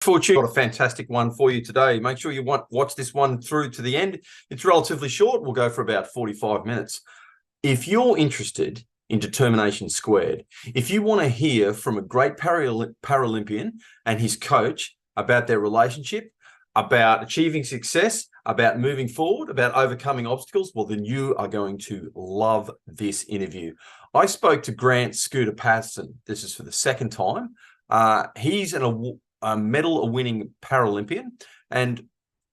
Fortune, got a fantastic one for you today. Make sure you watch this one through to the end. It's relatively short. We'll go for about 45 minutes. If you're interested in Determination Squared, if you want to hear from a great Paralympian and his coach about their relationship, about achieving success, about moving forward, about overcoming obstacles, well, then you are going to love this interview. I spoke to Grant Scooter Patterson. This is for the second time. He's a medal-winning Paralympian, and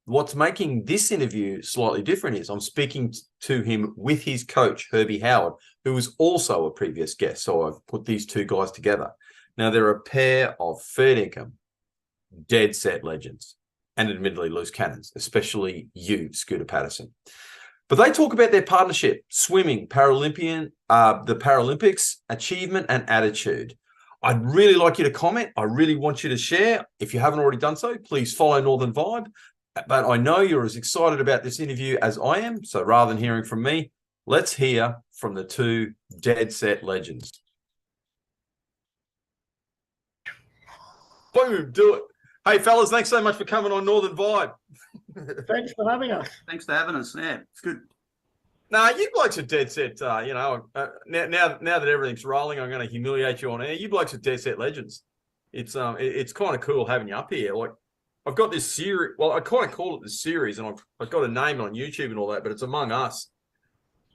what's making this interview slightly different is I'm speaking to him with his coach, Herbie Howard, who was also a previous guest. So I've put these two guys together. Now, they're a pair of fair income, dead set legends, and admittedly loose cannons, especially you, Scooter Patterson. But they talk about their partnership, swimming, the Paralympics, achievement, and attitude. I'd really like you to comment. I really want you to share. If you haven't already done so, please follow Northern Vibe. But I know you're as excited about this interview as I am. So rather than hearing from me, let's hear from the two dead set legends. Boom, do it. Hey, fellas, thanks so much for coming on Northern Vibe. Thanks for having us. Thanks for having us. Yeah, it's good. Nah, you blokes are dead set. Now that everything's rolling, I'm going to humiliate you on air. You blokes are dead set legends. It's kind of cool having you up here. Like, I've got this series. Well, I kind of call it the series, and I've got a name on YouTube and all that, but it's Among Us.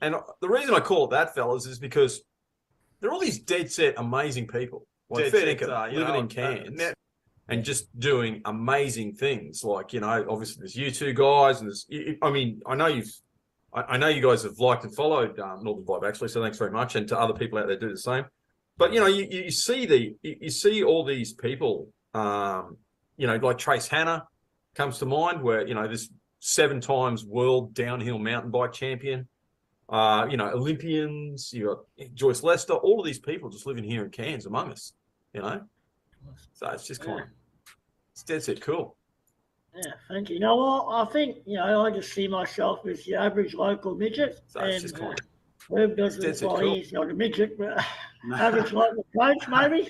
And the reason I call it that, fellas, is because there are all these dead set amazing people, like living in Cairns. And just doing amazing things, like, obviously there's you two guys, and I know you guys have liked and followed Northern Vibe, actually, so thanks very much, and to other people out there do the same. But you see all these people, like Trace Hannah comes to mind, where this 7 times world downhill mountain bike champion, Olympians. You got Joyce Lester, all of these people just living here in Cairns among us, So it's just kind of, it's dead set cool. Yeah, thank you. You know what? I think, I just see myself as the average local midget. So it's just kind of, Herb doesn't, he's not a midget, but average local coach, maybe.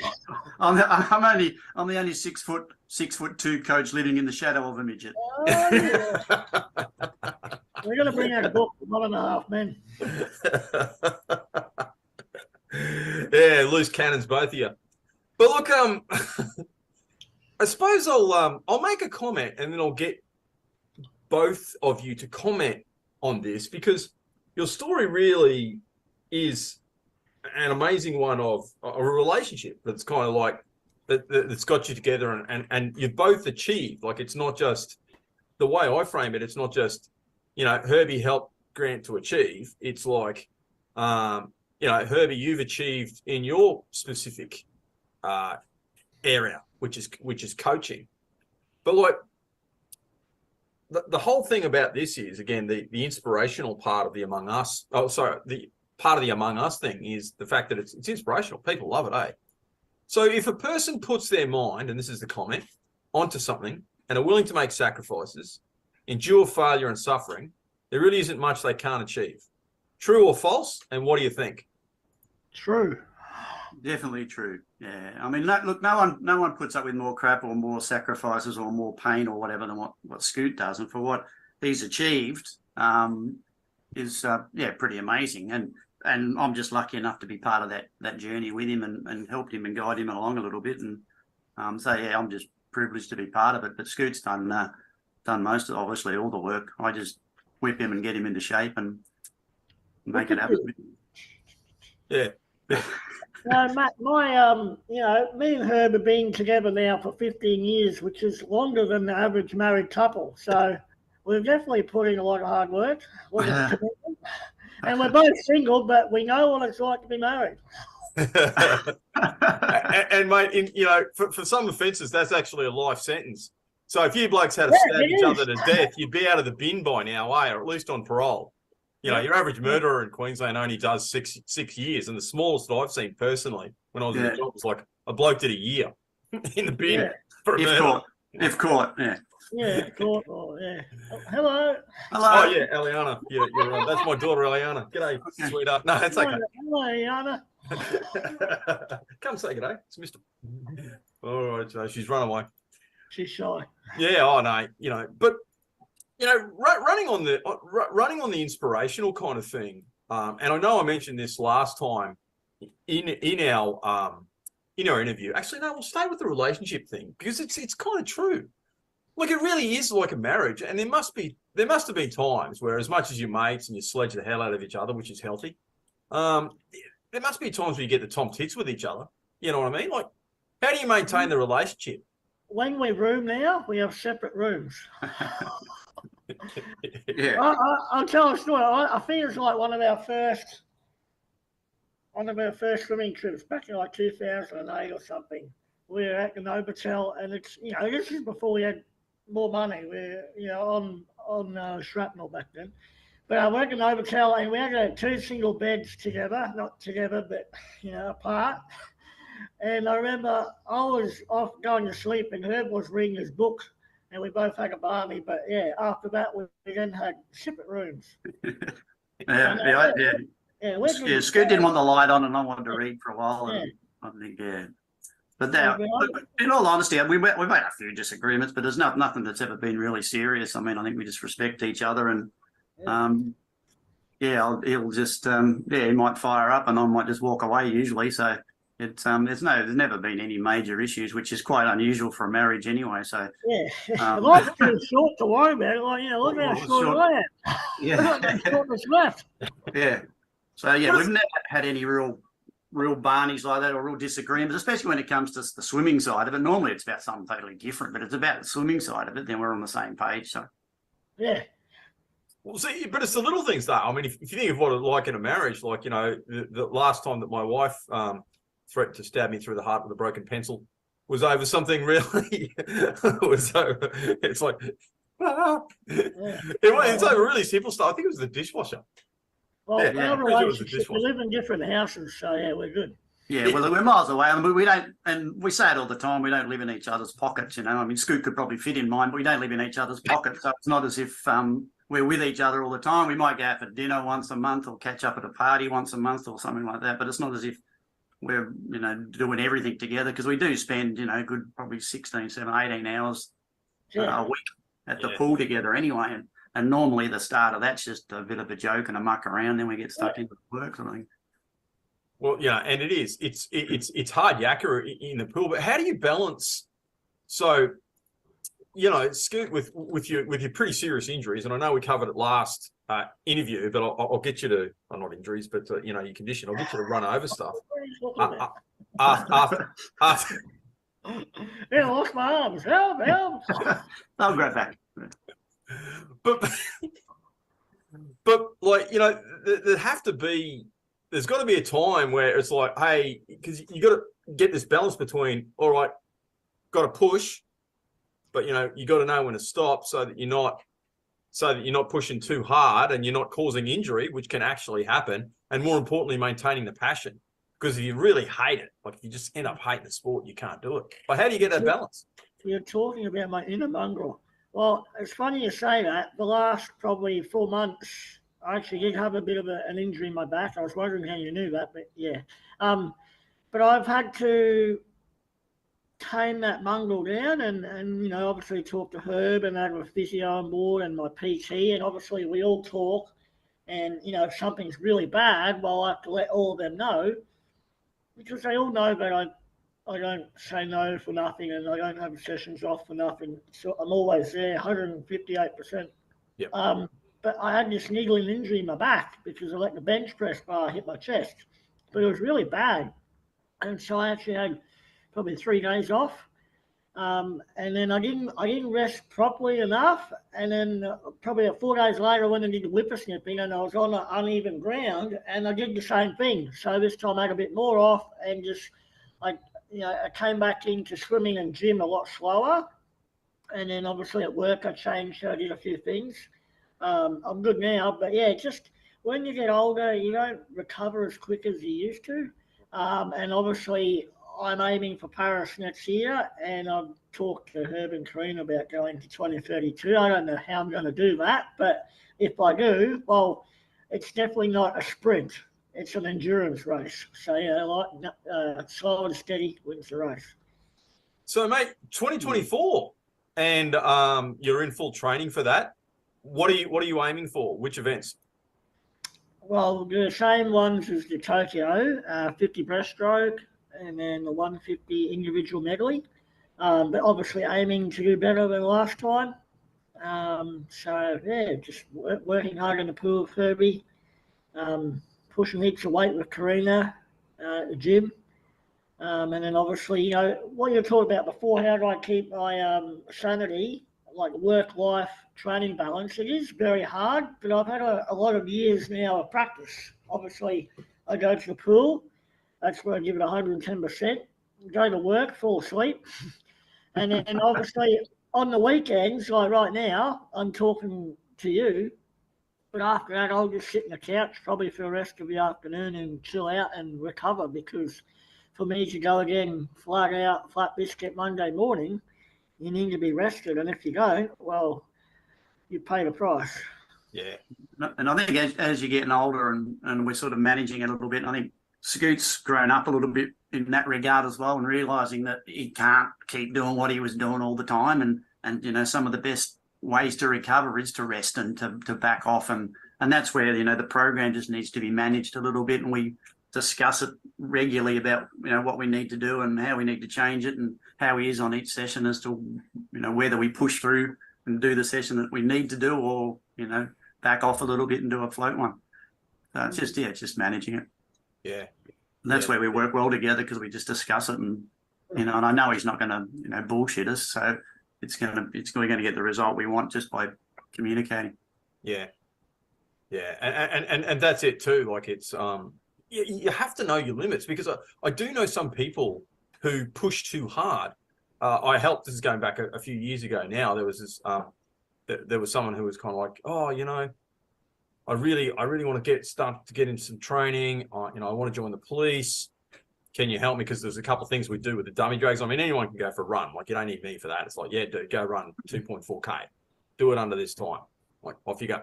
I'm the only 6'2" coach living in the shadow of a midget. Oh, yeah. We're going to bring out a book for 1.5 men. Yeah, loose cannons, both of you. But look, I suppose I'll make a comment, and then I'll get both of you to comment on this, because your story really is an amazing one of a relationship that's kind of like that's got you together, and you've both achieved. Like, it's not just the way I frame it. It's not just Herbie helped Grant to achieve. It's like Herbie, you've achieved in your specific area, which is coaching. But like the whole thing about this is, again, the inspirational part of the Among Us. Oh, sorry, the part of the Among Us thing is the fact that it's inspirational. People love it, eh? So if a person puts their mind, and this is the comment, onto something, and are willing to make sacrifices, endure failure and suffering, there really isn't much they can't achieve. True or false? And what do you think? True. Definitely true. Yeah, I mean, look, no one puts up with more crap or more sacrifices or more pain or whatever than what Scoot does, and for what he's achieved is pretty amazing. And I'm just lucky enough to be part of that journey with him and helped him and guide him along a little bit. And so yeah, I'm just privileged to be part of it. But Scoot's done most of, obviously, all the work. I just whip him and get him into shape and make it happen. Yeah. Matt, me and Herb have been together now for 15 years, which is longer than the average married couple. So we've definitely put in a lot of hard work, a lot of commitment. And we're both single, but we know what it's like to be married. and mate, for some offences, that's actually a life sentence. So if you blokes had to stab each other to death, you'd be out of the bin by now, or at least on parole. Your average murderer in Queensland only does six years, and the smallest I've seen personally when I was in the job was like a bloke did a year in the bin for a murder. If caught, yeah. Yeah, caught. Oh, yeah. Hello. Oh, yeah, Eliana. You're right. That's my daughter, Eliana. G'day, sweetheart. No, it's okay. Hello, Eliana. Come say g'day. It's Mr. All right, so she's run away. She's shy. Yeah, I know. You know, but you know, running on the inspirational kind of thing. And I know I mentioned this last time in our interview. Actually, no, we'll stay with the relationship thing because it's kind of true. Like it really is like a marriage, and there must have been times where, as much as your mates and you sledge the hell out of each other, which is healthy, there must be times where you get the tom tits with each other. You know what I mean? Like, how do you maintain the relationship? When we room now, we have separate rooms. Yeah. I'll tell a story. I think it's like one of our first swimming trips back in like 2008 or something. We were at the Novotel, and it's, you know, this is before we had more money. We're, you know, on shrapnel back then. But I worked in Novotel, and we had 2 single beds together, not together, but, you know, apart. And I remember I was off going to sleep, and Herb was reading his book, and we both had a Barbie. But yeah, after that, we then had separate rooms. Yeah, Scoot didn't want the light on, and I wanted to read for a while. Yeah. And I think, yeah. But now, in all honesty, we've made a few disagreements, but there's nothing that's ever been really serious. I mean, I think we just respect each other, and he'll just he might fire up, and I might just walk away usually. So it's there's never been any major issues, which is quite unusual for a marriage anyway. So yeah, life's too short to worry about it. Like, you know, look how short I am. Yeah, Look how short that's left. Yeah. So yeah, we've never had any real barneys like that or real disagreements, especially when it comes to the swimming side of it. Normally it's about something totally different, but it's about the swimming side of it, then we're on the same page. So yeah. Well, see, but it's the little things, though. I mean, if you think of what it's like in a marriage, like, you know, the last time that my wife threatened to stab me through the heart with a broken pencil was over something really. It's like, it's over really simple stuff. I think it was the dishwasher. Well, our relationship, we live in different houses, so yeah, we're good. Yeah, well, we're miles away, but we don't, and we say it all the time, we don't live in each other's pockets, you know. I mean, Scoot could probably fit in mine, but we don't live in each other's pockets, so it's not as if we're with each other all the time. We might go out for dinner once a month or catch up at a party once a month or something like that, but it's not as if we're, you know, doing everything together, because we do spend, you know, good probably 16, 17, 18 hours a week at the pool together anyway, and normally the start of that's just a bit of a joke and a muck around, then we get stuck into work sort of thing. Well, yeah, and it's hard yakka in the pool, but how do you balance? So, you know, Scoot, with your pretty serious injuries, and I know we covered it last interview, but I'll get you to, well, not injuries, but you know, your condition. I'll get you to run over stuff. After Yeah, I lost my arms. Help! I'll grab back. But like, you know, there's got to be a time where it's like, hey, because you got to get this balance between, all right, got to push, but you know, you got to know when to stop so that you're not pushing too hard and you're not causing injury, which can actually happen, and more importantly, maintaining the passion. Because if you really hate it, like if you just end up hating the sport, you can't do it. But how do you get that balance? You're talking about my inner mongrel. Well, it's funny you say that. The last probably 4 months, I actually did have a bit of an injury in my back. I was wondering how you knew that, but yeah. But I've had to tame that mongrel down and you know, obviously talk to Herb and have a physio on board and my PT, and obviously we all talk, and you know, if something's really bad, well, I have to let all of them know, because they all know that I don't say no for nothing, and I don't have sessions off for nothing. So I'm always there, 158%. Yep. But I had this niggling injury in my back because I let the bench press bar hit my chest, but it was really bad, and so I actually had probably 3 days off, and then I didn't rest properly enough, and then probably 4 days later I went and did the whippersnipping, and I was on an uneven ground, and I did the same thing. So this time I had a bit more off, and just you know, I came back into swimming and gym a lot slower, and then obviously at work I changed. I did a few things. I'm good now, but yeah, just when you get older, you don't recover as quick as you used to, and obviously I'm aiming for Paris next year, and I've talked to Herb and Karina about going to 2032. I don't know how I'm going to do that, but if I do, well, it's definitely not a sprint. It's an endurance race. So, yeah, like slow and steady wins the race. So, mate, 2024, and you're in full training for that. What are you aiming for? Which events? Well, the same ones as the Tokyo, 50 breaststroke, and then the 150 individual medley. But obviously aiming to do better than last time. So yeah, just working hard in the pool with Herbie, pushing heaps of weight with Karina at the gym. And then obviously, what you were talking about before, how do I keep my sanity, like work-life training balance? It is very hard, but I've had a lot of years now of practice. Obviously, I go to the pool. That's where I give it 110%. Go to work, fall asleep. And then obviously on the weekends, like right now, I'm talking to you, but after that, I'll just sit on the couch probably for the rest of the afternoon and chill out and recover, because for me to go again flat out, flat biscuit Monday morning, you need to be rested. And if you don't, well, you pay the price. Yeah. And I think as you're getting older and we're sort of managing it a little bit, I think Scoot's grown up a little bit in that regard as well, and realising that he can't keep doing what he was doing all the time. And some of the best ways to recover is to rest and to back off. And that's where, the program just needs to be managed a little bit. And we discuss it regularly about, what we need to do and how we need to change it and how he is on each session as to, whether we push through and do the session that we need to do or, back off a little bit and do a float one. So it's just managing it. Yeah. And that's where we work well together, because we just discuss it and, and I know he's not going to, bullshit us. So we're going to get the result we want just by communicating. Yeah. Yeah. And that's it too. Like it's, you have to know your limits, because I do know some people who push too hard. I helped, this is going back a few years ago now, there was this, there was someone who was kind of like, oh, I really want to start to get into some training. I want to join the police. Can you help me? Because there's a couple of things we do with the dummy drags. I mean, anyone can go for a run. Like, you don't need me for that. It's like, yeah, dude, go run 2.4K. Do it under this time. Like, off you go.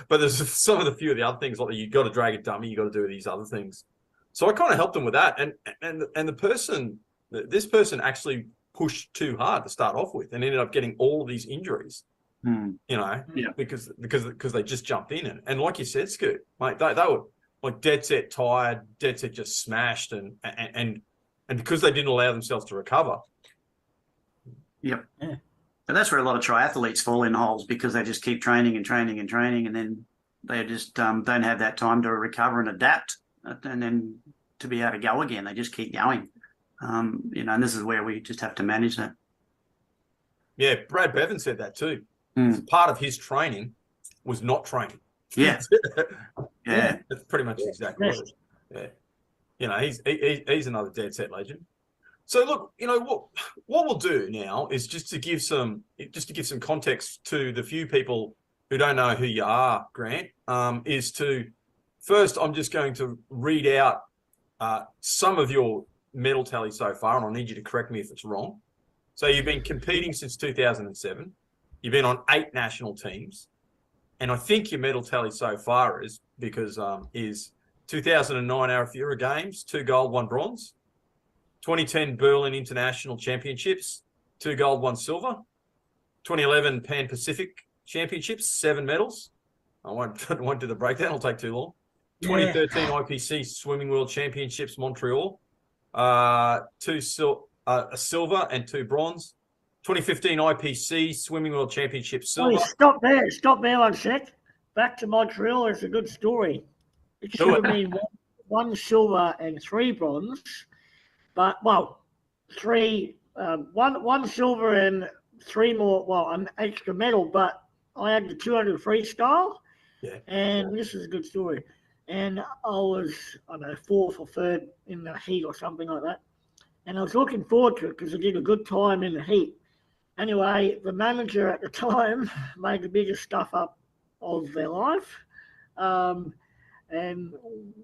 But there's a few of the other things, like you got to drag a dummy, you got to do these other things. So I kind of helped them with that. And this person actually pushed too hard to start off with and ended up getting all of these injuries. Because they just jumped in and like you said, Scoot, mate, they were like dead set tired, dead set just smashed, and because they didn't allow themselves to recover. Yep. Yeah. And that's where a lot of triathletes fall in holes, because they just keep training and training and training, and then they just don't have that time to recover and adapt, and then to be able to go again, they just keep going. And this is where we just have to manage that. Yeah, Brad Bevan said that too. Part of his training was not training. Yeah. Yeah. That's pretty much exactly it. Yeah. He's another dead set legend. So look, what we'll do now is just to give some context to the few people who don't know who you are, Grant, is to first, I'm just going to read out some of your medal tally so far, and I'll need you to correct me if it's wrong. So you've been competing since 2007. You've been on 8 national teams, and I think your medal tally so far is 2009 Arafura Games, 2 gold, 1 bronze. 2010 Berlin International Championships, 2 gold, 1 silver. 2011 Pan Pacific Championships, 7 medals. I won't do the breakdown; it'll take too long. 2013 IPC Swimming World Championships, Montreal, a silver and 2 bronze. 2015 IPC Swimming World Championship silver. Stop there 1 sec. Back to Montreal is a good story. It should have been 1 silver and 3 bronze, but one silver and 3 more. Well, an extra medal, but I had the 200 freestyle, and this is a good story. And I was, 4th or 3rd in the heat or something like that, and I was looking forward to it because I did a good time in the heat. Anyway, the manager at the time made the biggest stuff up of their life. And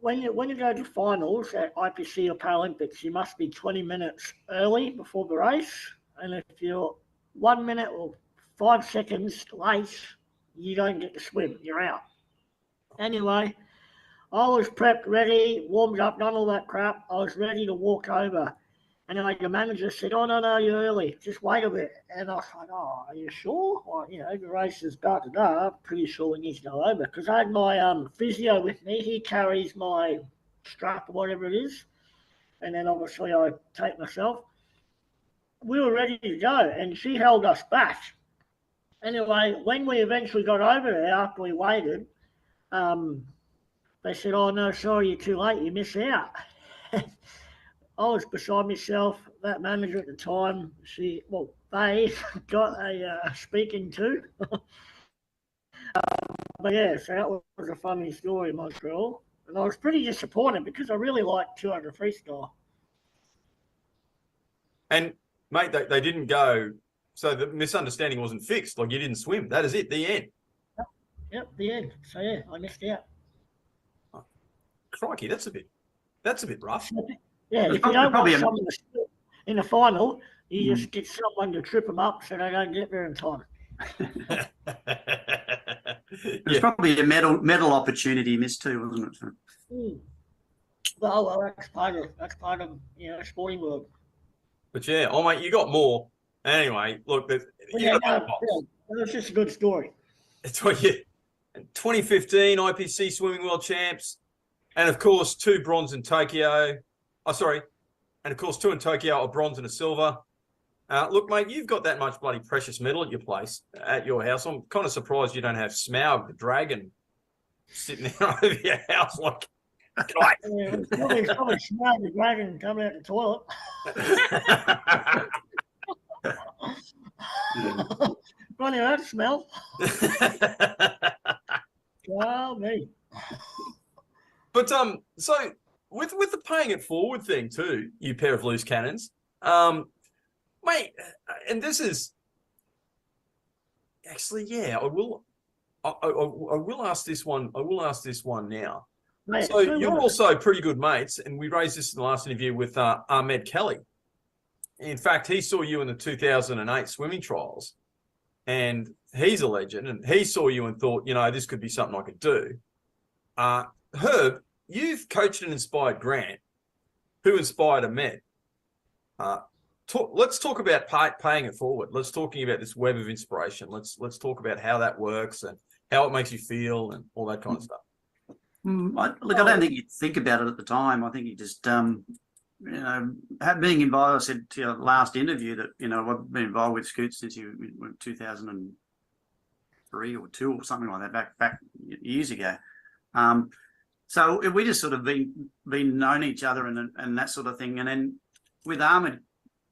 when you go to finals at IPC or Paralympics, you must be 20 minutes early before the race. And if you're 1 minute or 5 seconds late, you don't get to swim. You're out. Anyway, I was prepped, ready, warmed up, done all that crap. I was ready to walk over. And then like the manager said, "Oh no, you're early. Just wait a bit." And I was like, "Oh, are you sure?" Well, the race is about to go. I'm pretty sure we need to go over because I had my physio with me. He carries my strap or whatever it is, and then obviously I take myself. We were ready to go, and she held us back. Anyway, when we eventually got over there after we waited, they said, "Oh no, sorry, you're too late. You missed out." I was beside myself. That manager at the time, they got a speaking to. But yeah, so that was a funny story, Montreal. And I was pretty disappointed because I really liked 200 freestyle. And mate, they didn't go. So the misunderstanding wasn't fixed. Like you didn't swim. That is it. The end. Yep, the end. So yeah, I missed out. Oh, crikey, that's a bit rough. Yeah, if you don't want someone in the final, you just get someone to trip them up so they don't get there in time. There's probably a medal opportunity missed too, wasn't it? Well, that's part of sporting world. But yeah, oh mate, you got more. Anyway, look, it was just a good story. It's what 2015 IPC Swimming World Champs, and of course 2 bronze in Tokyo. And of course 2 in Tokyo, a bronze and a silver. Look, mate, you've got that much bloody precious metal at your place, at your house. I'm kind of surprised you don't have Smaug the dragon sitting there over your house. Like, it's probably Smaug the dragon coming out the toilet. Funny that smell. Wow, me. But so with the paying it forward thing too, you pair of loose cannons, mate, and this is actually, yeah, I will ask this one. I will ask this one now. Mate, so you're also pretty good mates, and we raised this in the last interview with Ahmed Kelly. In fact, he saw you in the 2008 swimming trials, and he's a legend, and he saw you and thought, this could be something I could do. Herb, you've coached and inspired Grant, who inspired Ahmed. Let's talk about paying it forward. Let's talking about this web of inspiration. Let's talk about how that works and how it makes you feel and all that kind of stuff. I don't think you'd think about it at the time. I think you just, being involved. I said to your last interview that I've been involved with Scoot since 2003 or 2 or something like that, back years ago. So we just sort of been known each other and that sort of thing. And then with Ahmed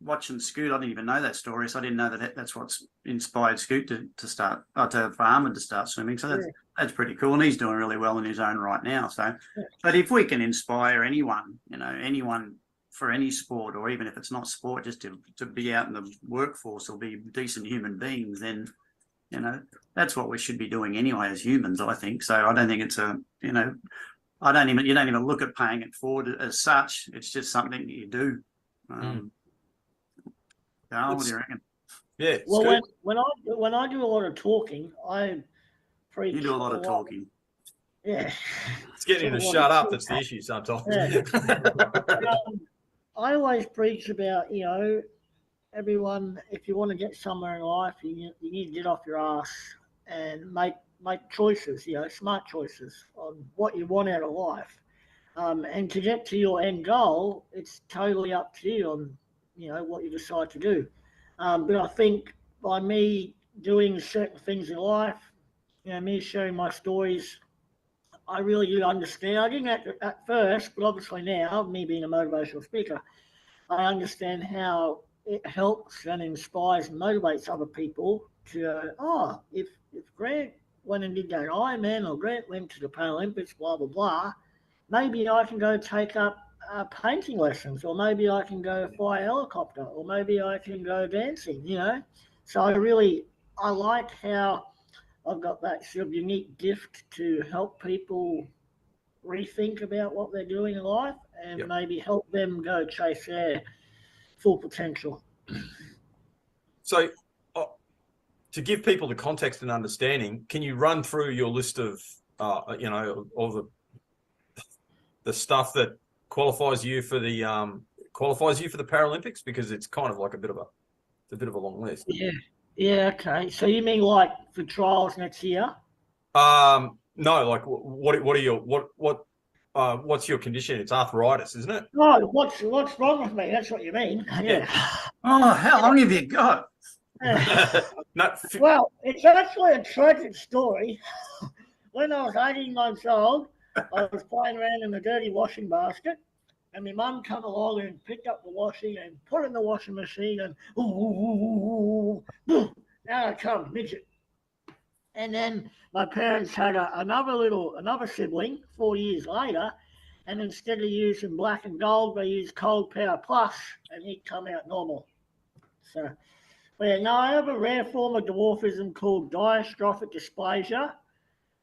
watching Scoot, I didn't even know that story, so I didn't know that's what's inspired Scoot to start, for Ahmed to start swimming. So that's pretty cool, and he's doing really well in his own right now. So, but if we can inspire anyone, anyone for any sport, or even if it's not sport, just to be out in the workforce or be decent human beings, then that's what we should be doing anyway as humans, I think. So I don't think it's you don't even look at paying it forward as such. It's just something that you do. What do you reckon? Yeah. Well, when I do a lot of talking, I preach. You do a lot of talking. Yeah. It's getting you to shut up. That's the issue sometimes. Yeah. I always preach about, everyone, if you want to get somewhere in life, you need to get off your ass and make choices, smart choices on what you want out of life. And to get to your end goal, it's totally up to you on, what you decide to do. But I think by me doing certain things in life, me sharing my stories, I really do understand. I didn't at first, but obviously now, me being a motivational speaker, I understand how it helps and inspires and motivates other people to, if Grant went and did that Ironman, or Grant went to the Paralympics, blah, blah, blah, maybe I can go take up painting lessons, or maybe I can go fly a helicopter, or maybe I can go dancing, So I like how I've got that sort of unique gift to help people rethink about what they're doing in life and maybe help them go chase their full potential. So to give people the context and understanding, can you run through your list of, all the stuff that qualifies you for the qualifies you for the Paralympics? Because it's kind of like a bit of a long list. Yeah. Yeah. Okay. So you mean like for trials next year? No, like what's your condition? It's arthritis, isn't it? No, what's wrong with me? That's what you mean. Yeah. Oh, how long have you got? Well, it's actually a tragic story. When I was 18 months old, I was playing around in the dirty washing basket, and my mum come along and picked up the washing and put it in the washing machine, and out I come, midget. And then my parents had another sibling 4 years later, and instead of using black and gold, they used Cold Power Plus, and he'd come out normal. So, yeah, no, I have a rare form of dwarfism called dystrophic dysplasia,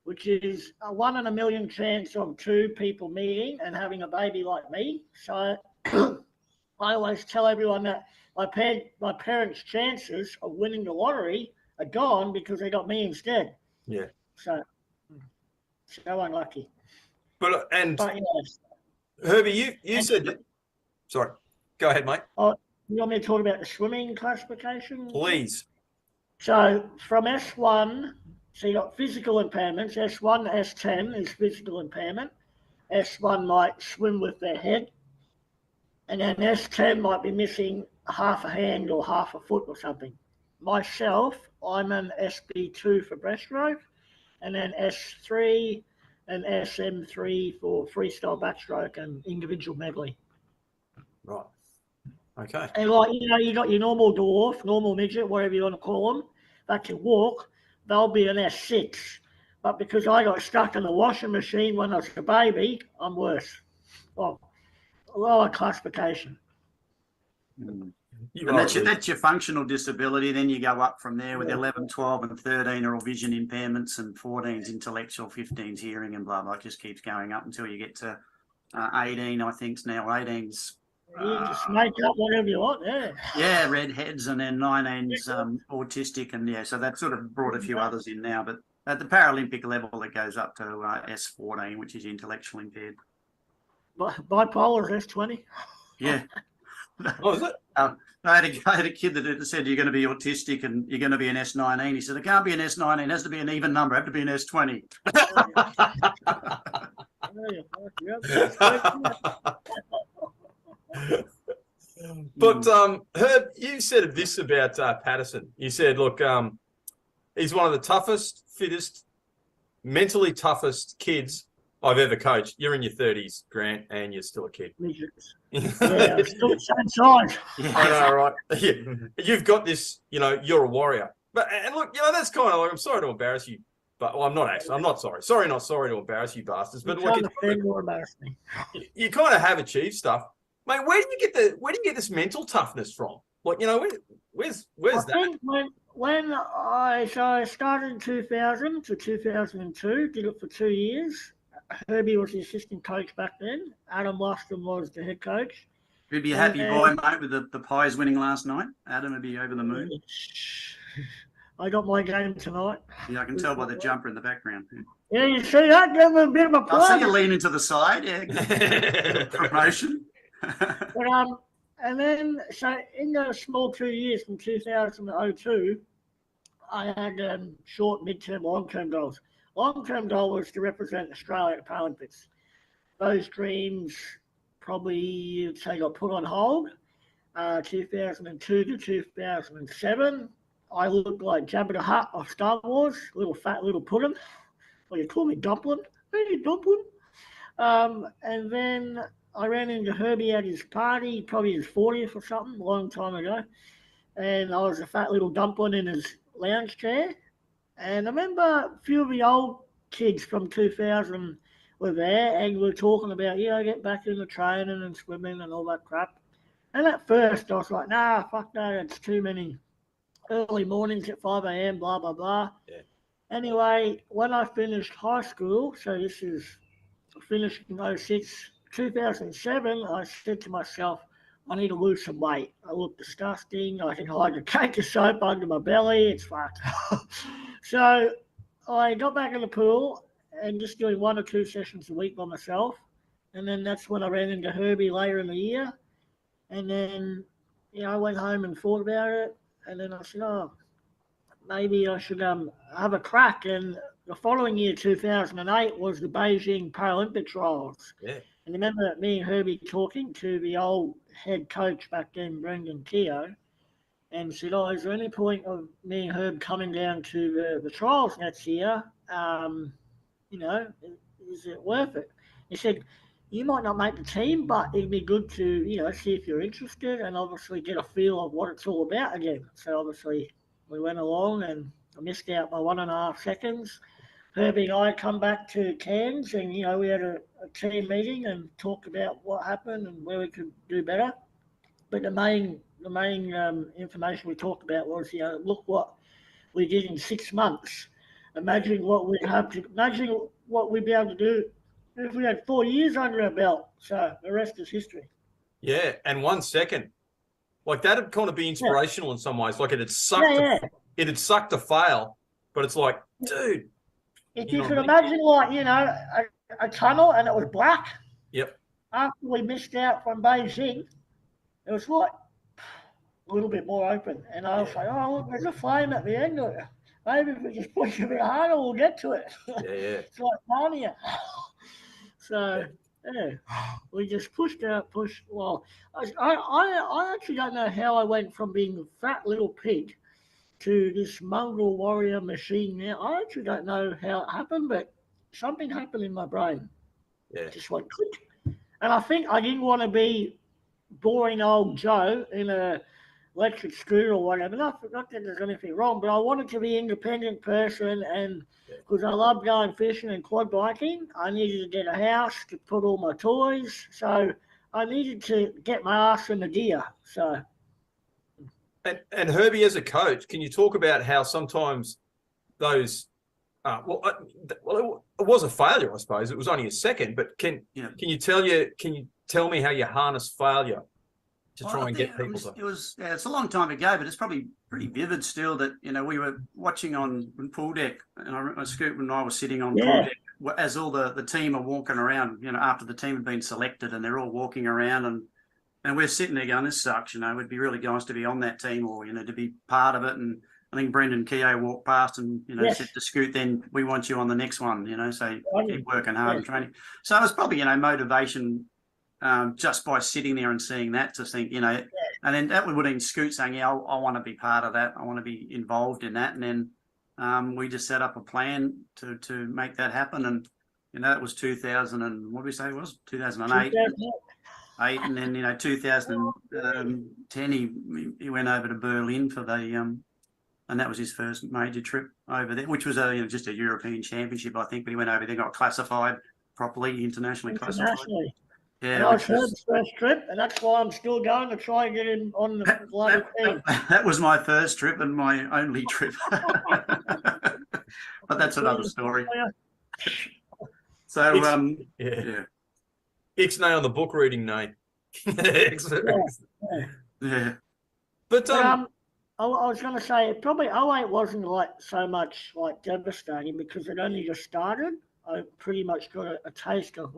which is a 1 in a million chance of two people meeting and having a baby like me. So I always tell everyone that my parents' chances of winning the lottery are gone because they got me instead. Yeah. So unlucky. But yes. Herbie, you said that. Sorry, go ahead, mate. Oh, you want me to talk about the swimming classification? Please. So from S1, so you got physical impairments. S1 to S10 is physical impairment. S1 might swim with their head, and then S10 might be missing half a hand or half a foot or something. Myself, I'm an SB2 for breaststroke, and then S3 and SM3 for freestyle backstroke and individual medley. Right. Okay. And you got your normal dwarf, normal midget, whatever you want to call them, that can walk. They'll be an S6. But because I got stuck in the washing machine when I was a baby, I'm worse. Well, lower classification. And that's your functional disability. Then you go up from there with 11, 12, and 13 are all vision impairments, and 14's intellectual, 15's hearing, and blah, blah. It just keeps going up until you get to 18, I think now. 18's... You just make up whatever you want, yeah. Yeah, redheads, and then 19's autistic, and so that sort of brought a few others in now. But at the Paralympic level, it goes up to S14, which is intellectual impaired. Bipolar is S20? Yeah. Oh, is it? I had a kid that said, you're going to be autistic and you're going to be an S19. He said, it can't be an S19. It has to be an even number. I have to be an S20. But Herb, you said this about Patterson. You said, look, he's one of the toughest, fittest, mentally toughest kids I've ever coached. You're in your 30s, Grant, and you're still a kid. Yeah, still the same size. I know, right? Yeah. You've got this, you're a warrior. But and look, that's kind of like, I'm sorry to embarrass you, but I'm not actually. I'm not sorry. Not sorry to embarrass you bastards. But look, embarrass me. You kind of have achieved stuff, mate. Where do you get this mental toughness from? Like, where's that? I think when I started in 2000 to 2002, did it for 2 years. Herbie was the assistant coach back then. Adam Luston was the head coach. He'd be a happy boy, mate, with the Pies winning last night. Adam would be over the moon. I got my game tonight. Yeah, I can tell by the jumper in the background. Yeah, you see that? Give him a bit of a plug. I see you leaning to the side. Yeah, promotion. But, and then, so in those small 2 years from 2002, I had short, mid-term, long-term goals. Long-term goal was to represent Australia at the Paralympics. Those dreams probably, you'd say, got put on hold. 2002 to 2007, I looked like Jabba the Hutt of Star Wars, fat little puddin'. Well, you call me dumpling? Hey, dumpling. And then I ran into Herbie at his party, probably his 40th or something, a long time ago. And I was a fat little dumpling in his lounge chair. And I remember a few of the old kids from 2000 were there, and we were talking about, get back into training and swimming and all that crap. And at first I was like, nah, fuck no, it's too many early mornings at 5 a.m, blah, blah, blah. Yeah. Anyway, when I finished high school, so this is finished in 06, 2007, I said to myself, I need to lose some weight. I look disgusting. I can hide a cake of soap under my belly. It's fucked. So I got back in the pool and just doing 1 or 2 sessions a week by myself. And then that's when I ran into Herbie later in the year. And then, I went home and thought about it. And then I said, oh, maybe I should have a crack. And the following year, 2008, was the Beijing Paralympic trials. Yeah. And remember me and Herbie talking to the old head coach back then, Brendan Keogh, and said, oh, is there any point of me and Herb coming down to the trials next year? Is it worth it? He said, you might not make the team, but it'd be good to, see if you're interested and obviously get a feel of what it's all about again. So obviously we went along and I missed out by 1.5 seconds. Herbie and I come back to Cairns and, we had a team meeting and talked about what happened and where we could do better. But the main information we talked about was, look what we did in 6 months. Imagine what we'd be able to do if we had 4 years under our belt. So the rest is history. Yeah, and 1 second, like that'd kind of be inspirational in some ways. Like it'd suck to fail, but it's like, dude. If you could imagine, a tunnel and it was black. Yep. After we missed out from Beijing, it was like a little bit more open, and I was like, oh, look, there's a flame at the end of it. Maybe if we just push a bit harder, we'll get to it. Yeah. It's like Narnia. So, we just pushed. Well, I actually don't know how I went from being a fat little pig to this mongrel warrior machine now. I actually don't know how it happened, but something happened in my brain. Yeah. It just went click. And I think I didn't want to be boring old Joe in a electric scooter or whatever. Not that there's anything wrong, but I wanted to be an independent person, and because I love going fishing and quad biking, I needed to get a house to put all my toys. So I needed to get my ass in the gear. So. And Herbie, as a coach, can you talk about how sometimes those, it was a failure, I suppose. It was only a second, but can you tell me how you harness failure to try and get people to? It's a long time ago, but it's probably pretty vivid still that, we were watching on pool deck, and Scoot and I were sitting on pool deck as all the team are walking around, after the team had been selected, and they're all walking around and we're sitting there going, this sucks, it'd be really nice to be on that team or, to be part of it. And I think Brendan Keogh walked past and, said to Scoot, then we want you on the next one, so keep working hard and training. So it was probably, motivation just by sitting there and seeing that to think, and then that would have been Scoot saying, I want to be part of that. I want to be involved in that. And then we just set up a plan to make that happen. And, that was 2000 and what did we say it was? 2008. And then 2010 he went over to Berlin for the and that was his first major trip over there, which was just a European championship, I think. But he went over there, got classified properly, internationally classified. Yeah, and I was Herb's first trip, and that's why I'm still going to try and get him on the global team. That was my first trip and my only trip, but that's another story. So Ixnay on the book reading name. Yeah. But I was going to say probably 08 wasn't so much devastating because it only just started. I pretty much got a taste of,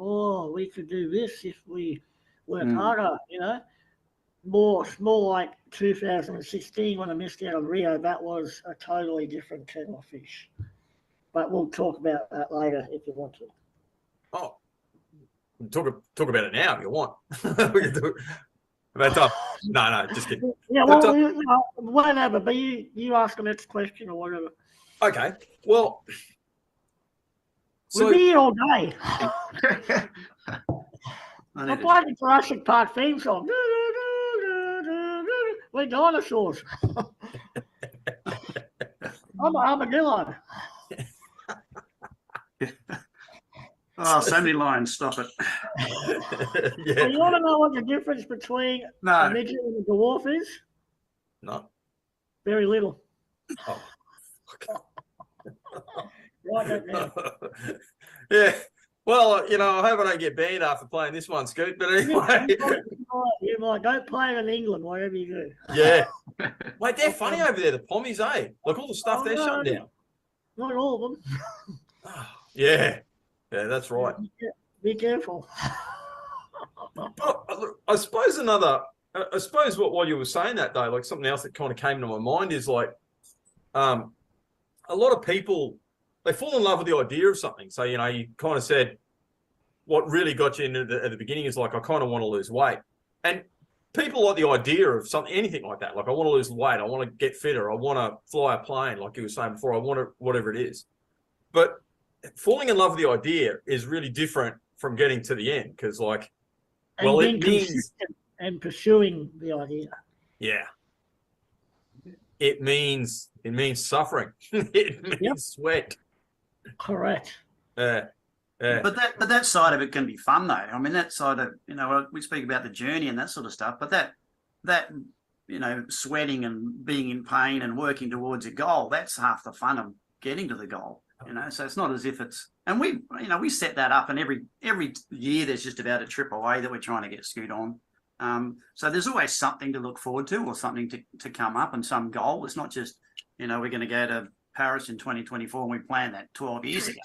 we could do this if we work harder, More like 2016 when I missed out on Rio. That was a totally different kettle of fish. But we'll talk about that later if you want to. Oh, talk about it now if you want. We can do it. About no, just kidding. Yeah, well, whatever. But you ask the next question or whatever. Okay. Well, we'll be here all day. I played the Jurassic Park theme song. We're dinosaurs. I'm an armadillo. Oh, so many lines. Stop it. Well, you want to know what the difference between a midget and a dwarf is? No. Very little. Oh. Right now. Yeah. Well, I hope I don't get banned after playing this one, Scoot. But anyway. You might. Don't play in England, whatever you do. Yeah. Wait, they're funny over there, the Pommies, eh? Like all the stuff they're shutting down. Not all of them. Yeah. Yeah, that's right. Be careful. I suppose another I suppose while you were saying that though, like something else that kind of came to my mind is like, a lot of people, they fall in love with the idea of something. So, you know, you kind of said what really got you into at the beginning is like, I kind of want to lose weight. And people like the idea of something, anything like that. Like I want to lose weight. I want to get fitter. I want to fly a plane. Like you were saying before, I want to, whatever it is. But falling in love with the idea is really different from getting to the end. Cause like, and well, being it means, consistent and pursuing the idea. yeah, it means suffering. It means sweat. Correct. But that side of it can be fun though. I mean, that side of, you know, we speak about the journey and that sort of stuff, but that you know, sweating and being in pain and working towards a goal, that's half the fun of getting to the goal. You know, so it's not as if it's, and we set that up, and every year there's just about a trip away that we're trying to get Scoot on. So there's always something to look forward to, or something to come up, and some goal. It's not just, you know, we're going to go to Paris in 2024 and we planned that 12 years ago.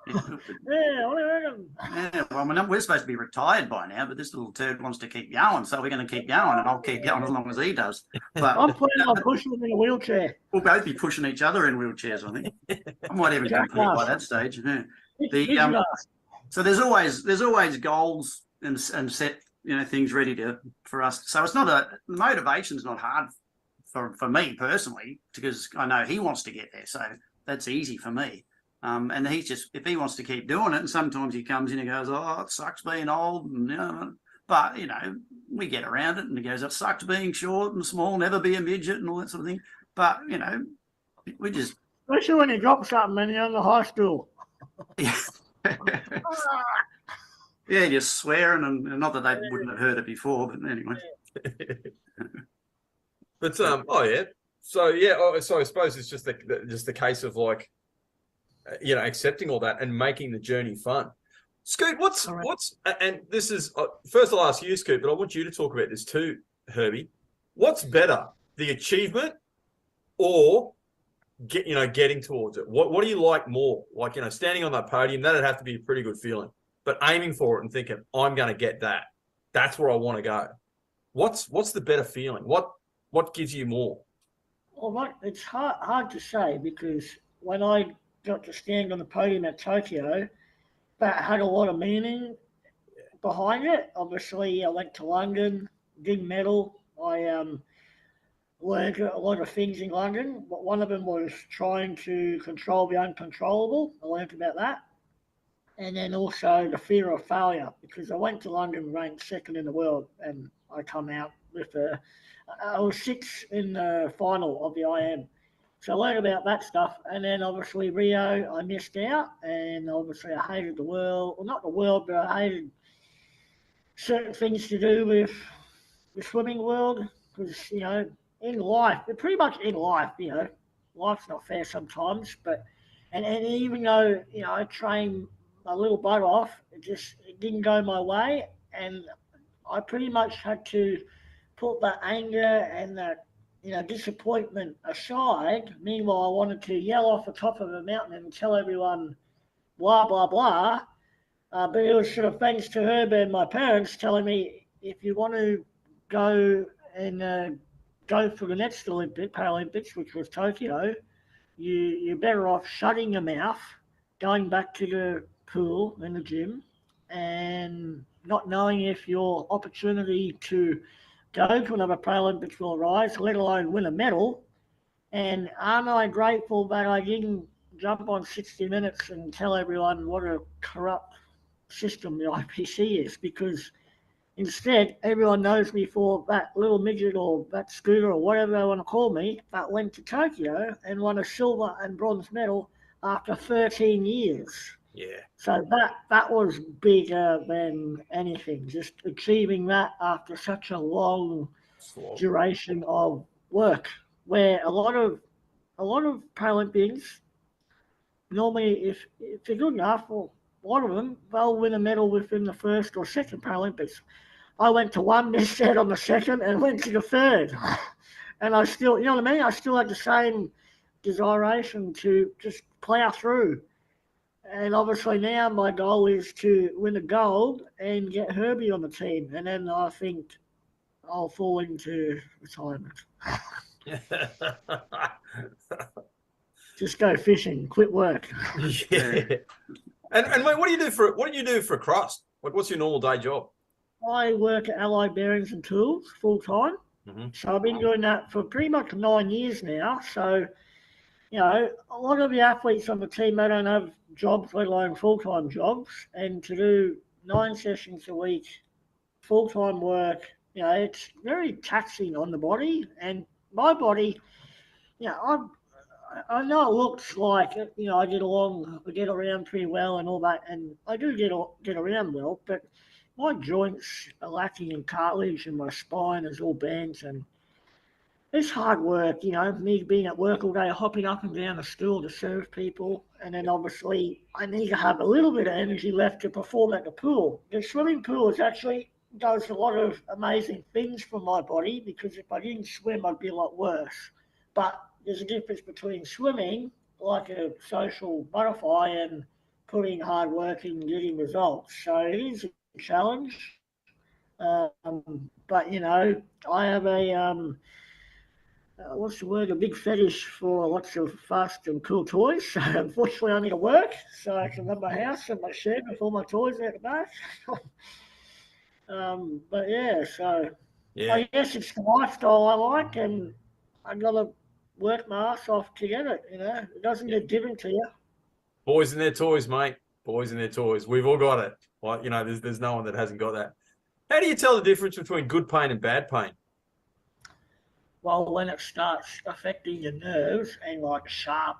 Yeah, well, I mean, we're supposed to be retired by now, but this little turd wants to keep going, so we're going to keep going, and I'll keep going as long as he does. But I'm planning on pushing him in a wheelchair. We'll both be pushing each other in wheelchairs, I think. I might even compete by that stage. Yeah. So there's always goals and set, you know, things ready for us. So it's not the motivation's not hard for me personally, because I know he wants to get there, so that's easy for me. And he's just, if he wants to keep doing it, and sometimes he comes in and goes, oh, it sucks being old, and, you know, but, you know, we get around it, and he goes, it sucks being short and small, never be a midget and all that sort of thing. But, you know, we just... Especially when you drop something and you're in the high school. Yeah, just swearing, and not that they wouldn't have heard it before, but anyway. But, oh, yeah. So, yeah, so I suppose it's just the case of, like, you know, accepting all that and making the journey fun. Scoot, what's and this is first I'll ask you, Scoot, but I want you to talk about this too, Herbie. What's better, the achievement or getting towards it? What do you like more? Like, you know, standing on that podium, that'd have to be a pretty good feeling. But aiming for it and thinking, I'm going to get that. That's where I want to go. What's the better feeling? What gives you more? Well, it's hard to say, because when I got to stand on the podium at Tokyo, that had a lot of meaning behind it. Obviously, I went to London, did medal. I learned a lot of things in London, but one of them was trying to control the uncontrollable. I learned about that. And then also the fear of failure, because I went to London, ranked second in the world, and I come out with I was 6th in the final of the IM. So I learned about that stuff, and then obviously Rio, I missed out, and obviously I hated the world, well, not the world, but I hated certain things to do with the swimming world, because, you know, in life, pretty much in life, you know, life's not fair sometimes, but, and even though, you know, I trained my little butt off, it didn't go my way, and I pretty much had to put that anger and that, you know, disappointment aside. Meanwhile, I wanted to yell off the top of a mountain and tell everyone blah, blah, blah. But it was sort of thanks to Herb and my parents telling me, if you want to go and go for the next Paralympics, which was Tokyo, you're better off shutting your mouth, going back to the pool and the gym, and not knowing if your opportunity to go to another Paralympics will arise, let alone win a medal. And am I grateful that I didn't jump on 60 Minutes and tell everyone what a corrupt system the IPC is, because instead everyone knows me for that little midget or that scooter or whatever they want to call me that went to Tokyo and won a silver and bronze medal after 13 years. Yeah. So that was bigger than anything, just achieving that after such a long duration of work, where a lot of Paralympians normally, if they're good enough, well, a lot of them, they'll win a medal within the first or second Paralympics. I went to one, missed out on the second, and went to the third. And I still, you know what I mean? I still had the same desiration to just plow through. And obviously now my goal is to win a gold and get Herbie on the team. And then I think I'll fall into retirement. Just go fishing, quit work. Yeah. And mate, what do you do for a crust? What's your normal day job? I work at Allied Bearings and Tools full time. Mm-hmm. So I've been doing that for pretty much 9 years now. So, a lot of the athletes on the team, they don't have jobs, let alone full-time jobs. And to do 9 sessions a week, full-time work, it's very taxing on the body. And my body, I know it looks like, I get around pretty well and all that. And I do get around well, but my joints are lacking in cartilage and my spine is all bent, and it's hard work, me being at work all day, hopping up and down the stool to serve people. And then obviously I need to have a little bit of energy left to perform at the pool. The swimming pool does a lot of amazing things for my body, because if I didn't swim, I'd be a lot worse. But there's a difference between swimming like a social butterfly and putting hard work in and getting results. So it is a challenge. But, I have a big fetish for lots of fast and cool toys. So unfortunately, I need to work so I can run my house and my shed with all my toys out the back. But yeah, so I guess it's the lifestyle I like, and I got to work my ass off to get it. It doesn't get given to you. Boys and their toys, mate. Boys and their toys. We've all got it. Like, there's no one that hasn't got that. How do you tell the difference between good pain and bad pain? Well, when it starts affecting your nerves and like sharp,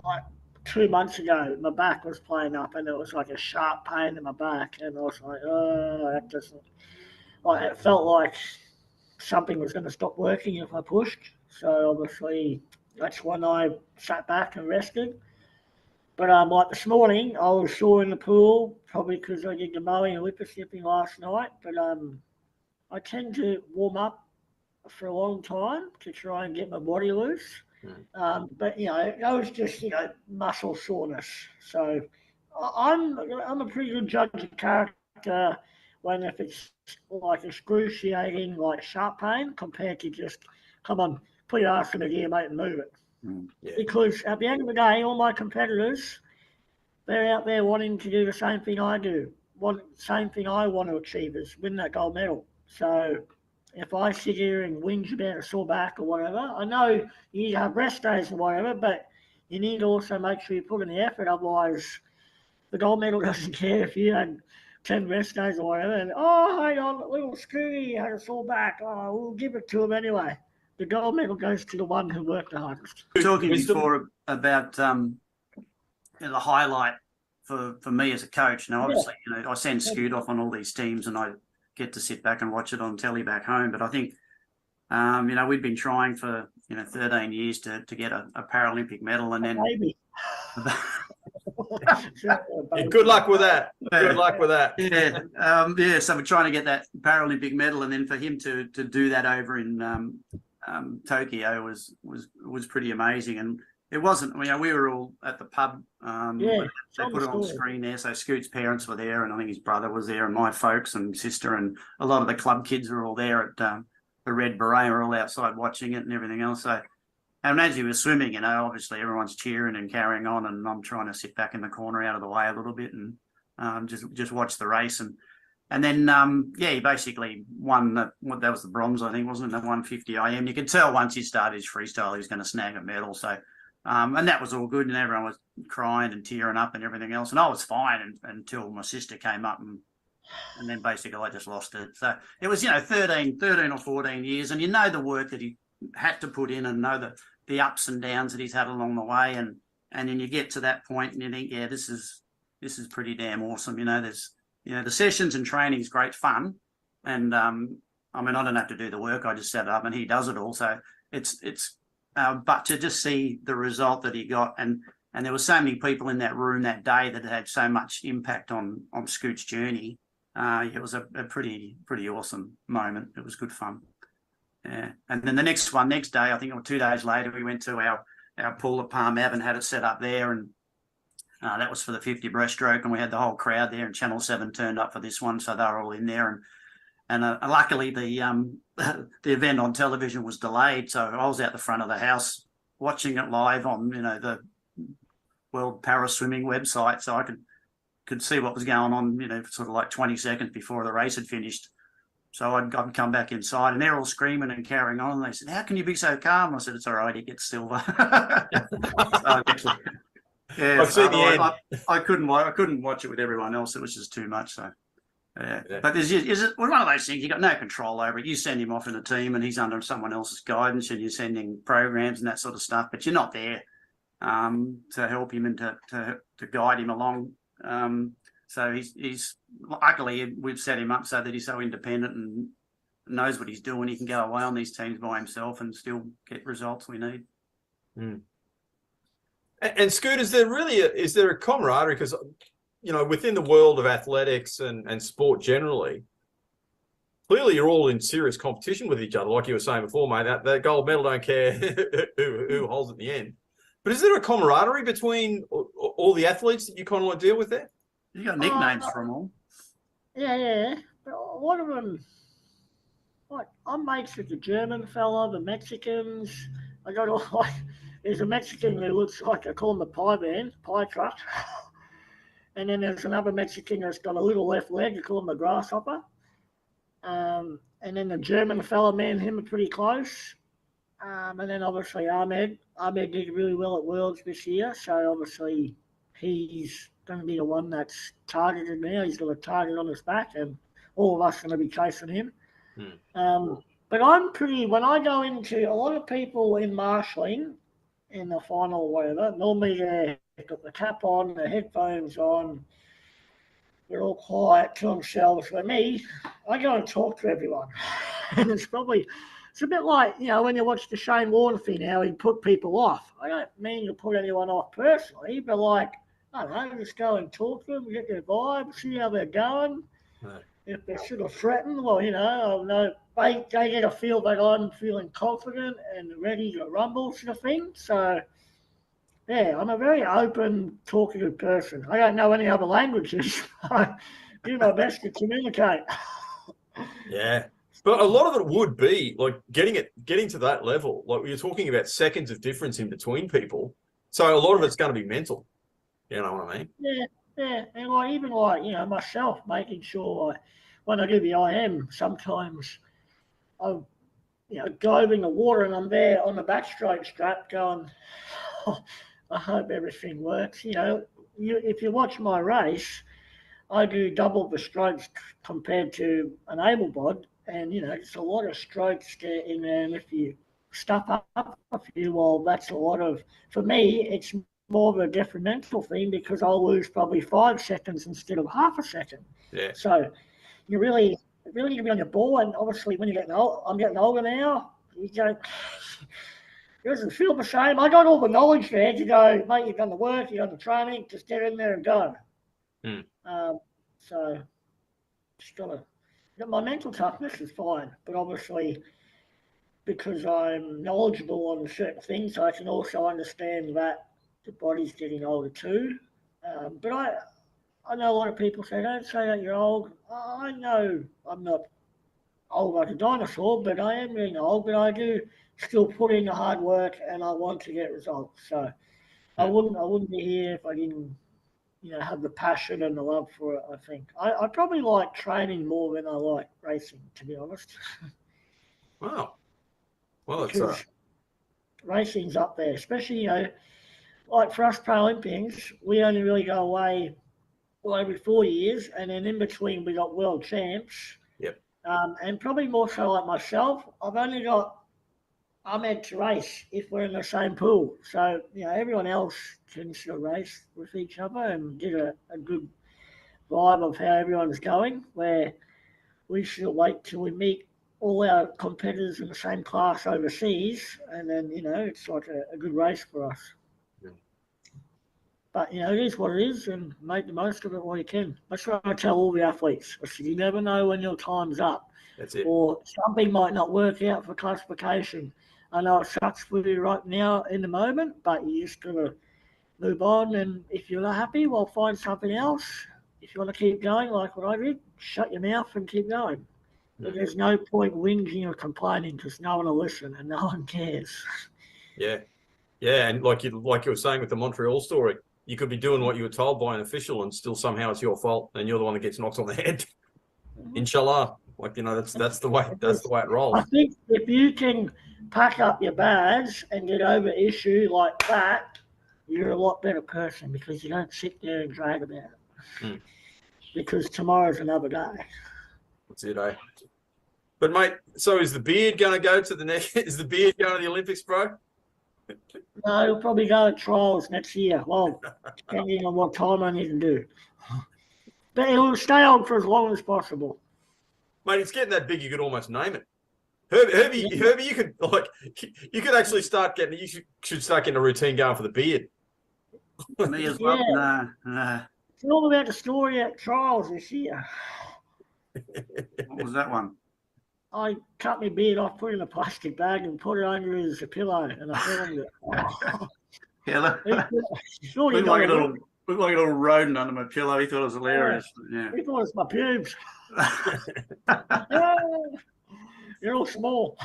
like 2 months ago, my back was playing up and it was like a sharp pain in my back. And I was like, oh, that doesn't, like, it felt like something was going to stop working if I pushed. So obviously that's when I sat back and rested. But like this morning, I was sore in the pool, probably because I did the mowing and whippersnipping last night. But I tend to warm up for a long time to try and get my body loose. But that was just muscle soreness. So I'm a pretty good judge of character when if it's like excruciating, like sharp pain, compared to just come on, put your ass in the gear, mate, and move it. Yeah. Because at the end of the day, all my competitors, they're out there wanting to do the same thing I do. Same thing I want to achieve is win that gold medal. So if I sit here and whinge about a sore back or whatever, I know you need to have rest days or whatever, but you need to also make sure you put in the effort. Otherwise, the gold medal doesn't care if you had 10 rest days or whatever. And, hang on, little Scooty had a sore back. Oh, we'll give it to him anyway. The gold medal goes to the one who worked the hardest. Talking before about the highlight for me as a coach. Now, obviously, I send Scoot off on all these teams and I get to sit back and watch it on telly back home. But I think, we've been trying for, 13 years to get a Paralympic medal, and then good luck with that. Good luck with that. Yeah. So we're trying to get that Paralympic medal, and then for him to do that over in Tokyo was pretty amazing. And it wasn't, we were all at the pub. They put it on the screen there. So Scoot's parents were there, and I think his brother was there, and my folks and sister, and a lot of the club kids were all there at the Red Beret, were all outside watching it and everything else. So, and as he was swimming, obviously everyone's cheering and carrying on, and I'm trying to sit back in the corner out of the way a little bit and just watch the race. And then, he basically won that was the bronze, I think, wasn't it? The 150 IM. You could tell once he started his freestyle, he was going to snag a medal. So, and that was all good, and everyone was crying and tearing up and everything else. And I was fine until my sister came up, and then basically I just lost it. So it was, 13 or 14 years, and the work that he had to put in, and know the ups and downs that he's had along the way. And then you get to that point and you think, yeah, this is pretty damn awesome. There's, the sessions and training is great fun. And, I don't have to do the work. I just set it up and he does it all. So it's but to just see the result that he got, and there were so many people in that room that day that had so much impact on Scoot's journey. It was a pretty awesome moment. It was good fun. Yeah. And then the next day, I think 2 days later, we went to our pool at Palm Ave and had it set up there, and that was for the 50 breaststroke, and we had the whole crowd there, and Channel 7 turned up for this one, so they were all in there. And luckily, the event on television was delayed, so I was out the front of the house watching it live on the World Para Swimming website, so I could see what was going on, sort of like 20 seconds before the race had finished. So I'd come back inside, and they're all screaming and carrying on. And they said, "How can you be so calm?" I said, "It's all right. He gets silver." Yeah, I've seen the end. I couldn't watch it with everyone else. It was just too much. So, yeah. But is it one of those things? You got no control over it. You send him off in a team, and he's under someone else's guidance, and you're sending programs and that sort of stuff. But you're not there to help him and to guide him along. So he's luckily we've set him up so that he's so independent and knows what he's doing. He can go away on these teams by himself and still get results we need. Mm. And Scoot, is there a camaraderie? Because within the world of athletics and sport generally, clearly you're all in serious competition with each other. Like you were saying before, mate, that gold medal don't care who holds at the end. But is there a camaraderie between all the athletes that you kind of deal with there? You got nicknames from all? Yeah. But one of them, I'm mates with the German fella, the Mexicans. I got all there's a Mexican who looks like, I call him the pie truck. And then there's another Mexican that's got a little left leg, I call him the grasshopper. And then the German fella, me and him are pretty close. And then obviously Ahmed did really well at Worlds this year, so obviously he's going to be the one that's targeted now. He's got a target on his back, and all of us are going to be chasing him. But when I go into, a lot of people in marshalling in the final or whatever, normally they've got the cap on, the headphones on, they're all quiet to themselves. For me, I go and talk to everyone. And it's a bit like, when you watch the Shane Warne thing, how he put people off. I don't mean to put anyone off personally, but I don't know, just go and talk to them, get their vibe, see how they're going. Right. If they're sort of threatened, well, I know they get a feel that I'm feeling confident and ready to rumble sort of thing. So, yeah, I'm a very open, talkative person. I don't know any other languages. I do my best to communicate. Yeah. But a lot of it would be like getting to that level. Like you're talking about seconds of difference in between people. So a lot of it's going to be mental. You know what I mean? Yeah. And even myself, making sure when I do the IM, sometimes I'm, diving the water and I'm there on the backstroke strap going, I hope everything works. If you watch my race, I do double the strokes compared to an able-bod. And, it's a lot of strokes get in there. And if you stuff up a few, well, that's a lot of, for me, it's more of a detrimental thing because I'll lose probably 5 seconds instead of half a second. Yeah. So you really need to be on your ball. And obviously when you're getting old, I'm getting older now, it doesn't feel the same. I got all the knowledge there to go, mate, you've done the work, you've done the training, just get in there and go. So just got my mental toughness is fine, but obviously because I'm knowledgeable on certain things, I can also understand that the body's getting older too. But I know a lot of people say, don't say that you're old. I know I'm not old like a dinosaur, but I am getting old, but I do still put in the hard work and I want to get results. So I wouldn't be here if I didn't have the passion and the love for it, I think. I probably like training more than I like racing, to be honest. Wow. Well, it's racing's up there, especially, like for us Paralympians, we only really go away every 4 years, and then in between we got world champs. Yep. And probably more so like myself, I've only got Ahmed to race if we're in the same pool. So, everyone else can sort of race with each other and get a good vibe of how everyone's going, where we should wait till we meet all our competitors in the same class overseas, and then, it's like a good race for us. Yeah. But, it is what it is, and make the most of it while you can. That's what I tell all the athletes. I said, you never know when your time's up. That's it. Or something might not work out for classification. I know it sucks for you right now in the moment, but you just got to move on. And if you're not happy, well, find something else. If you want to keep going like what I did, shut your mouth and keep going. But there's no point whinging or complaining because no one will listen and no one cares. Yeah. Yeah. And like you were saying with the Montreal story, you could be doing what you were told by an official and still somehow it's your fault and you're the one that gets knocked on the head. Inshallah. Like, that's the way it rolls. I think if you can pack up your bags and get over an issue like that, you're a lot better person because you don't sit there and drag about it. Because tomorrow's another day. That's it, eh? But mate, so is the beard going to go to the next? Is the beard going to the Olympics, bro? No, he'll probably go to trials next year. Well, depending on what time I need to do. But it will stay on for as long as possible. Mate, it's getting that big you could almost name it. Herbie, you could actually start getting. You should start getting a routine going for the beard. Me as well. Yeah. Nah. It's all about the story at trials this year. What was that one? I cut my beard off, put it in a plastic bag, and put it under as a pillow, and I filmed it. Pillow. Surely Looked like a little rodent under my pillow. He thought it was hilarious. Yeah. He thought it was my pubes. You're all small.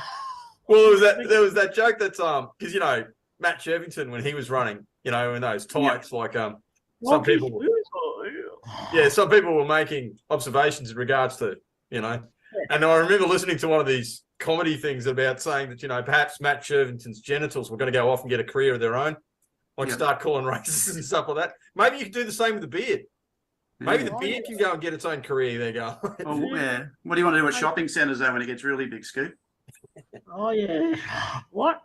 Well, there was that joke that's because Matt Shevington when he was running, in those tights, some people were making observations in regards to, and I remember listening to one of these comedy things about saying that, perhaps Matt Shevington's genitals were going to go off and get a career of their own, start calling races and stuff like that. Maybe you could do the same with the beard. Maybe the beard can go and get its own career. There you go. Oh, yeah. What do you want to do at shopping centres, though, when it gets really big, Scoot? Oh, yeah. What?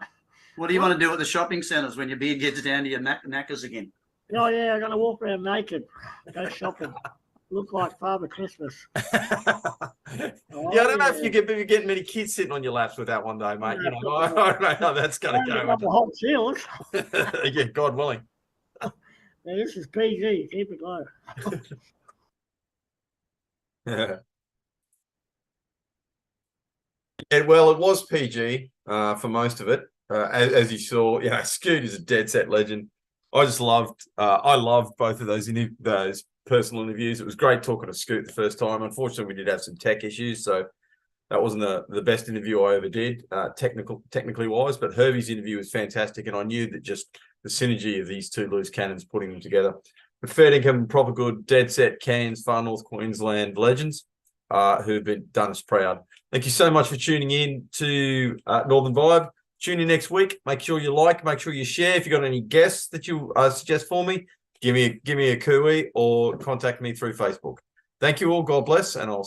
What do you want to do at the shopping centres when your beard gets down to your knackers again? Oh, yeah, I'm going to walk around naked. Go shopping. Look like Father Christmas. I don't know if you get many kids sitting on your laps with that one day, mate. I don't know how that's going to go. The hot seals. Yeah, God willing. Yeah, this is PG. Keep it low. Yeah. Well, it was PG for most of it. As you saw, Scoot is a dead set legend. I loved both of those personal interviews. It was great talking to Scoot the first time. Unfortunately, we did have some tech issues, so that wasn't the best interview I ever did, technically wise. But Herbie's interview was fantastic, and I knew that just the synergy of these two loose cannons putting them together. But fair income, proper good, dead set Cairns, Far North Queensland legends who've done us proud. Thank you so much for tuning in to Northern Vibe. Tune in next week. Make sure you make sure you share. If you've got any guests that you suggest for me, give me a cooey or contact me through Facebook. Thank you all. God bless, and I'll